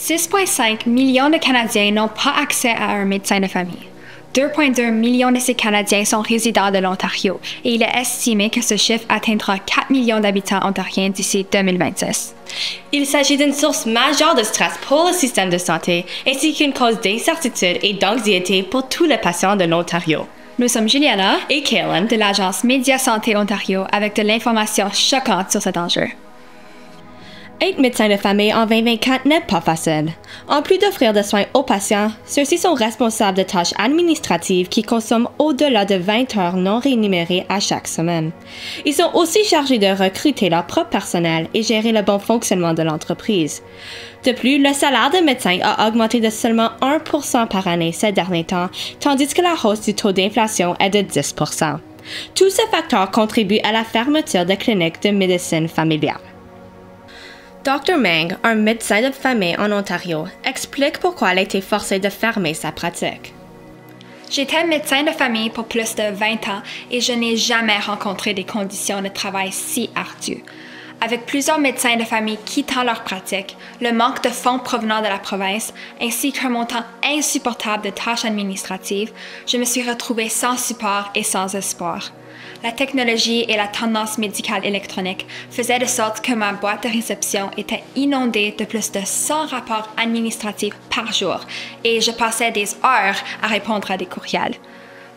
6,5 millions de Canadiens n'ont pas accès à un médecin de famille. 2,2 millions de ces Canadiens sont résidents de l'Ontario et il est estimé que ce chiffre atteindra 4 millions d'habitants ontariens d'ici 2026. Il s'agit d'une source majeure de stress pour le système de santé ainsi qu'une cause d'incertitude et d'anxiété pour tous les patients de l'Ontario. Nous sommes Juliana et Kaylin de l'agence Média Santé Ontario avec de l'information choquante sur cet enjeu. Être médecin de famille en 2024 n'est pas facile. En plus d'offrir des soins aux patients, ceux-ci sont responsables de tâches administratives qui consomment au-delà de 20 heures non rémunérées à chaque semaine. Ils sont aussi chargés de recruter leur propre personnel et gérer le bon fonctionnement de l'entreprise. De plus, le salaire de médecin a augmenté de seulement 1% par année ces derniers temps, tandis que la hausse du taux d'inflation est de 10%. Tous ces facteurs contribuent à la fermeture des cliniques de médecine familiale. Dr. Meng, un médecin de famille en Ontario, explique pourquoi elle a été forcée de fermer sa pratique. J'étais médecin de famille pour plus de 20 ans et je n'ai jamais rencontré des conditions de travail si ardues. Avec plusieurs médecins de famille quittant leur pratique, le manque de fonds provenant de la province, ainsi qu'un montant insupportable de tâches administratives, je me suis retrouvée sans support et sans espoir. La technologie et la tendance médicale électronique faisaient de sorte que ma boîte de réception était inondée de plus de 100 rapports administratifs par jour et je passais des heures à répondre à des courriels.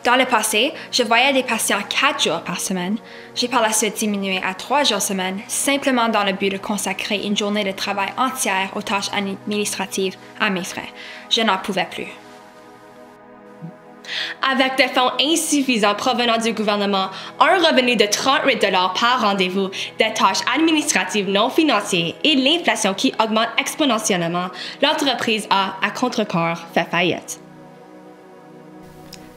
Dans le passé, je voyais des patients 4 jours par semaine. J'ai par la suite diminué à 3 jours semaine, simplement dans le but de consacrer une journée de travail entière aux tâches administratives à mes frais. Je n'en pouvais plus. Avec des fonds insuffisants provenant du gouvernement, un revenu de 38 $ par rendez-vous, des tâches administratives non financières et l'inflation qui augmente exponentiellement, l'entreprise a, à contre-cœur, fait faillite.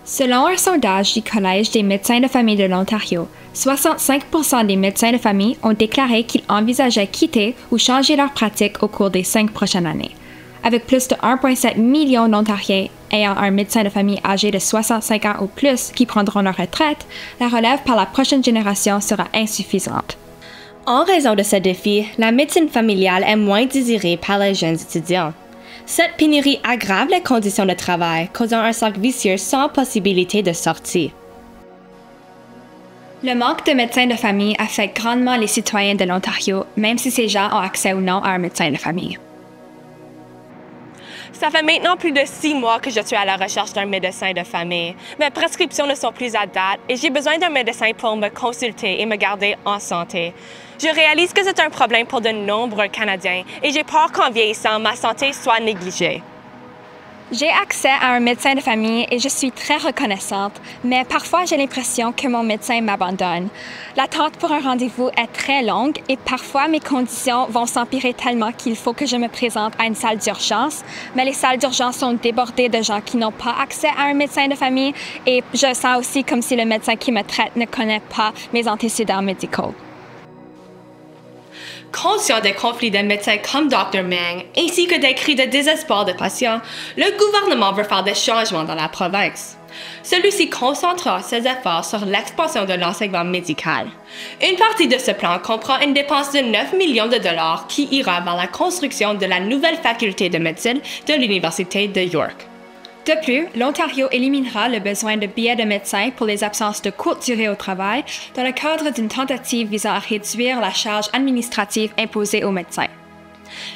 Selon un sondage du Collège des médecins de famille de l'Ontario, 65% des médecins de famille ont déclaré qu'ils envisageaient quitter ou changer leur pratique au cours des 5 prochaines années. Avec plus de 1,7 million d'Ontariens ayant un médecin de famille âgé de 65 ans ou plus qui prendront leur retraite, la relève par la prochaine génération sera insuffisante. En raison de ce défi, la médecine familiale est moins désirée par les jeunes étudiants. Cette pénurie aggrave les conditions de travail, causant un cercle vicieux sans possibilité de sortie. Le manque de médecins de famille affecte grandement les citoyens de l'Ontario, même si ces gens ont accès ou non à un médecin de famille. Ça fait maintenant plus de 6 mois que je suis à la recherche d'un médecin de famille. Mes prescriptions ne sont plus à date et j'ai besoin d'un médecin pour me consulter et me garder en santé. Je réalise que c'est un problème pour de nombreux Canadiens et j'ai peur qu'en vieillissant, ma santé soit négligée. J'ai accès à un médecin de famille et je suis très reconnaissante, mais parfois j'ai l'impression que mon médecin m'abandonne. L'attente pour un rendez-vous est très longue et parfois mes conditions vont s'empirer tellement qu'il faut que je me présente à une salle d'urgence, mais les salles d'urgence sont débordées de gens qui n'ont pas accès à un médecin de famille et je sens aussi comme si le médecin qui me traite ne connaît pas mes antécédents médicaux. Conscient des conflits des médecins comme Dr. Meng, ainsi que des cris de désespoir de patients, le gouvernement veut faire des changements dans la province. Celui-ci concentrera ses efforts sur l'expansion de l'enseignement médical. Une partie de ce plan comprend une dépense de 9 millions de dollars qui ira vers la construction de la nouvelle faculté de médecine de l'Université de York. De plus, l'Ontario éliminera le besoin de billets de médecin pour les absences de courte durée au travail dans le cadre d'une tentative visant à réduire la charge administrative imposée aux médecins.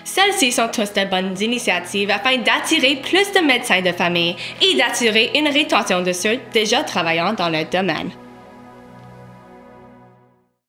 Celles-ci sont tous de bonnes initiatives afin d'attirer plus de médecins de famille et d'assurer une rétention de ceux déjà travaillant dans le domaine.